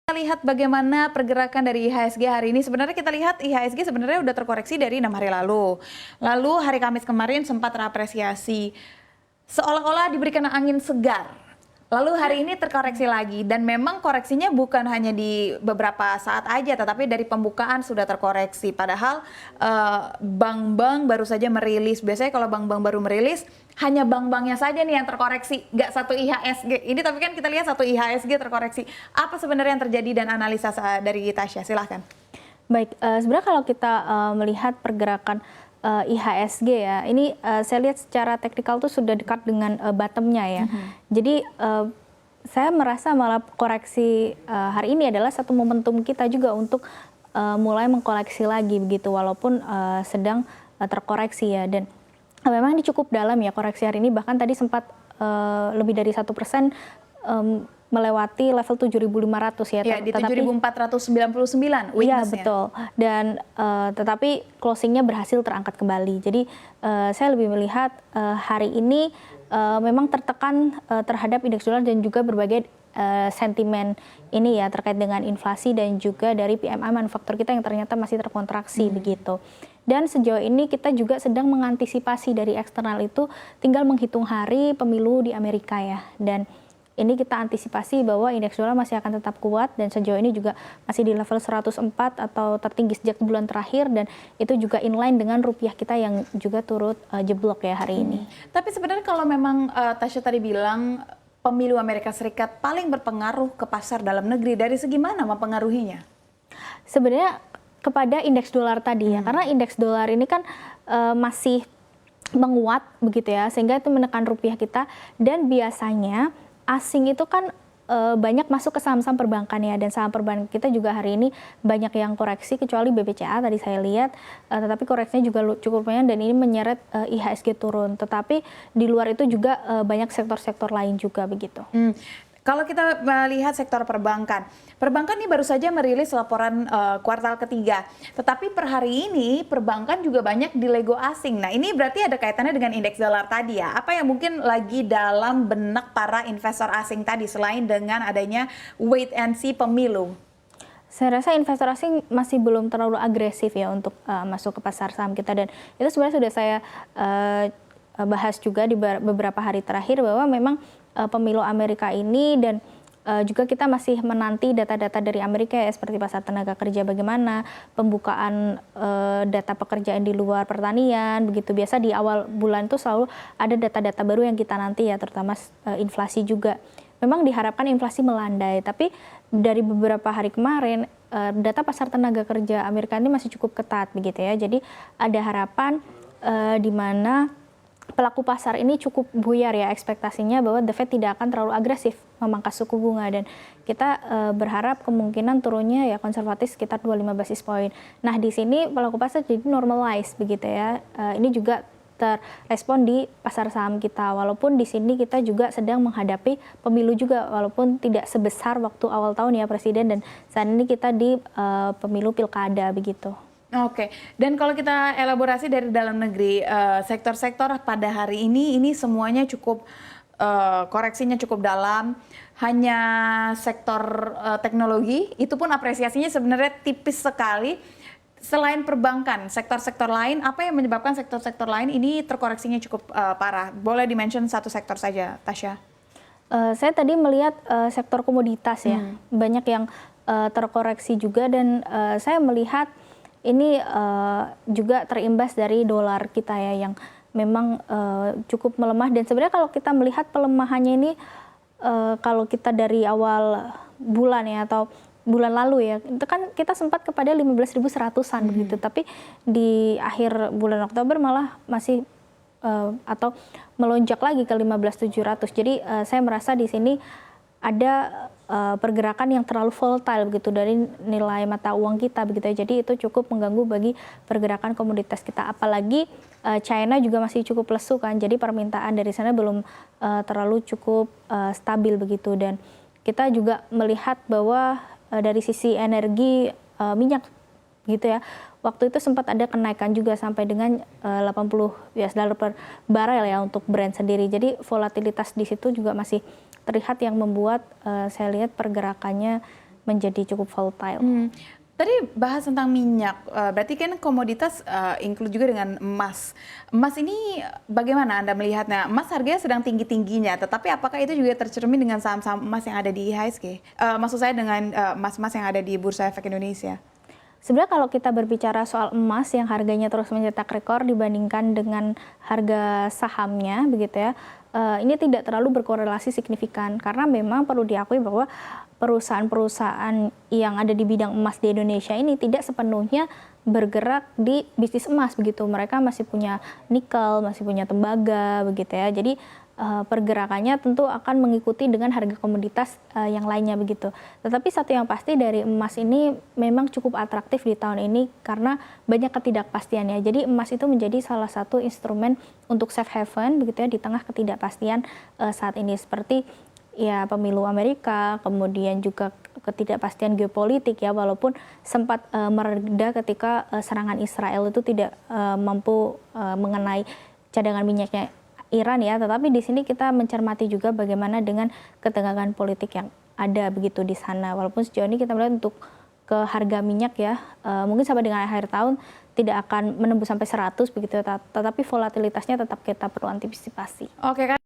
Kita lihat bagaimana pergerakan dari IHSG hari ini. Sebenarnya kita lihat IHSG sebenarnya udah terkoreksi dari 6 hari lalu. Lalu hari Kamis kemarin sempat terapresiasi. Seolah-olah diberikan angin segar. Lalu hari ini terkoreksi lagi, dan memang koreksinya bukan hanya di beberapa saat aja, tetapi dari pembukaan sudah terkoreksi. Padahal bank-bank baru saja merilis. Biasanya kalau bank-bank baru merilis, hanya bank-banknya saja nih yang terkoreksi, nggak satu IHSG. Ini tapi kan kita lihat satu IHSG terkoreksi. Apa sebenarnya yang terjadi dan analisa dari Tasya? Silahkan. Baik, sebenarnya kalau kita melihat pergerakan IHSG ya, ini saya lihat secara teknikal tuh sudah dekat dengan bottomnya ya. Jadi saya merasa malah koreksi hari ini adalah satu momentum kita juga untuk mulai mengkoleksi lagi begitu, walaupun sedang terkoreksi ya. Dan memang ini cukup dalam ya koreksi hari ini, bahkan tadi sempat lebih dari 1% melewati level 7.500 ya. Ya, di 7.499 weakness-nya. Iya, betul. Dan tetapi closingnya berhasil terangkat kembali. Jadi saya lebih melihat hari ini memang tertekan terhadap indeks dolar dan juga berbagai sentimen ini ya, terkait dengan inflasi dan juga dari PMI manufaktur kita yang ternyata masih terkontraksi begitu. Dan sejauh ini kita juga sedang mengantisipasi dari eksternal itu, tinggal menghitung hari pemilu di Amerika ya. Dan ini kita antisipasi bahwa indeks dolar masih akan tetap kuat, dan sejauh ini juga masih di level 104 atau tertinggi sejak bulan terakhir, dan itu juga inline dengan rupiah kita yang juga turut jeblok ya hari ini. Tapi sebenarnya kalau memang Tasya tadi bilang pemilu Amerika Serikat paling berpengaruh ke pasar dalam negeri, dari segi mana mempengaruhinya? Sebenarnya kepada indeks dolar tadi ya, karena indeks dolar ini kan masih menguat begitu ya, sehingga itu menekan rupiah kita, dan biasanya asing itu kan banyak masuk ke saham-saham perbankan ya, dan saham perbankan kita juga hari ini banyak yang koreksi, kecuali BBCA tadi saya lihat, tetapi koreksinya juga cukup lumayan, dan ini menyeret IHSG turun. Tetapi di luar itu juga banyak sektor-sektor lain juga begitu. Kalau kita melihat sektor perbankan, perbankan ini baru saja merilis laporan kuartal ketiga. Tetapi per hari ini perbankan juga banyak dilego asing. Nah, ini berarti ada kaitannya dengan indeks dolar tadi ya. Apa yang mungkin lagi dalam benak para investor asing tadi selain dengan adanya wait and see pemilu? Saya rasa investor asing masih belum terlalu agresif ya untuk masuk ke pasar saham kita, dan itu sebenarnya sudah saya bahas juga di beberapa hari terakhir, bahwa memang pemilu Amerika ini, dan juga kita masih menanti data-data dari Amerika ya, seperti pasar tenaga kerja bagaimana, pembukaan data pekerjaan di luar pertanian, begitu. Biasa di awal bulan itu selalu ada data-data baru yang kita nanti ya, terutama inflasi juga. Memang diharapkan inflasi melandai, tapi dari beberapa hari kemarin data pasar tenaga kerja Amerika ini masih cukup ketat begitu ya. Jadi ada harapan di mana pelaku pasar ini cukup buyar ya ekspektasinya, bahwa The Fed tidak akan terlalu agresif memangkas suku bunga, dan kita berharap kemungkinan turunnya ya konservatif sekitar 25 basis point. Nah, di sini pelaku pasar jadi normalize begitu ya. Ini juga terrespon di pasar saham kita, walaupun di sini kita juga sedang menghadapi pemilu juga, walaupun tidak sebesar waktu awal tahun ya Presiden, dan saat ini kita di pemilu pilkada begitu. Oke, dan kalau kita elaborasi dari dalam negeri, sektor-sektor pada hari ini semuanya cukup koreksinya cukup dalam. Hanya sektor teknologi, itu pun apresiasinya sebenarnya tipis sekali. Selain perbankan, sektor-sektor lain, apa yang menyebabkan sektor-sektor lain ini terkoreksinya cukup parah? Boleh di-mention satu sektor saja, Tasya? Saya tadi melihat sektor komoditas ya, banyak yang terkoreksi juga, dan saya melihat ini juga terimbas dari dolar kita ya, yang memang cukup melemah. Dan sebenarnya kalau kita melihat pelemahannya ini, kalau kita dari awal bulan ya, atau bulan lalu ya, itu kan kita sempat kepada 15.100-an begitu, tapi di akhir bulan Oktober malah masih atau melonjak lagi ke 15.700. Jadi saya merasa di sini ada pergerakan yang terlalu volatile begitu dari nilai mata uang kita begitu ya. Jadi itu cukup mengganggu bagi pergerakan komoditas kita, apalagi China juga masih cukup lesu kan, jadi permintaan dari sana belum terlalu cukup stabil begitu. Dan kita juga melihat bahwa dari sisi energi minyak gitu ya, waktu itu sempat ada kenaikan juga sampai dengan 80 US dollar per barel ya untuk Brent sendiri. Jadi volatilitas di situ juga masih terlihat, yang membuat saya lihat pergerakannya menjadi cukup volatile. Tadi bahas tentang minyak, berarti kan komoditas include juga dengan emas. Emas ini bagaimana Anda melihatnya? Emas harganya sedang tinggi-tingginya, tetapi apakah itu juga tercermin dengan saham-saham emas yang ada di IHSG? Maksud saya dengan emas-emas yang ada di Bursa Efek Indonesia. Sebenarnya kalau kita berbicara soal emas yang harganya terus mencetak rekor dibandingkan dengan harga sahamnya, begitu ya, ini tidak terlalu berkorelasi signifikan karena memang perlu diakui bahwa perusahaan-perusahaan yang ada di bidang emas di Indonesia ini tidak sepenuhnya bergerak di bisnis emas begitu. Mereka masih punya nikel, masih punya tembaga begitu ya. Jadi pergerakannya tentu akan mengikuti dengan harga komoditas yang lainnya begitu. Tetapi satu yang pasti dari emas ini memang cukup atraktif di tahun ini karena banyak ketidakpastiannya. Jadi emas itu menjadi salah satu instrumen untuk safe haven begitu ya di tengah ketidakpastian saat ini seperti ya pemilu Amerika, kemudian juga ketidakpastian geopolitik ya, walaupun sempat mereda ketika serangan Israel itu tidak mampu mengenai cadangan minyaknya Iran ya, tetapi di sini kita mencermati juga bagaimana dengan ketegangan politik yang ada begitu di sana. Walaupun sejauh ini kita melihat untuk ke harga minyak ya, mungkin sampai dengan akhir tahun tidak akan menembus sampai 100 begitu, tetapi volatilitasnya tetap kita perlu antisipasi. Oke, Kak.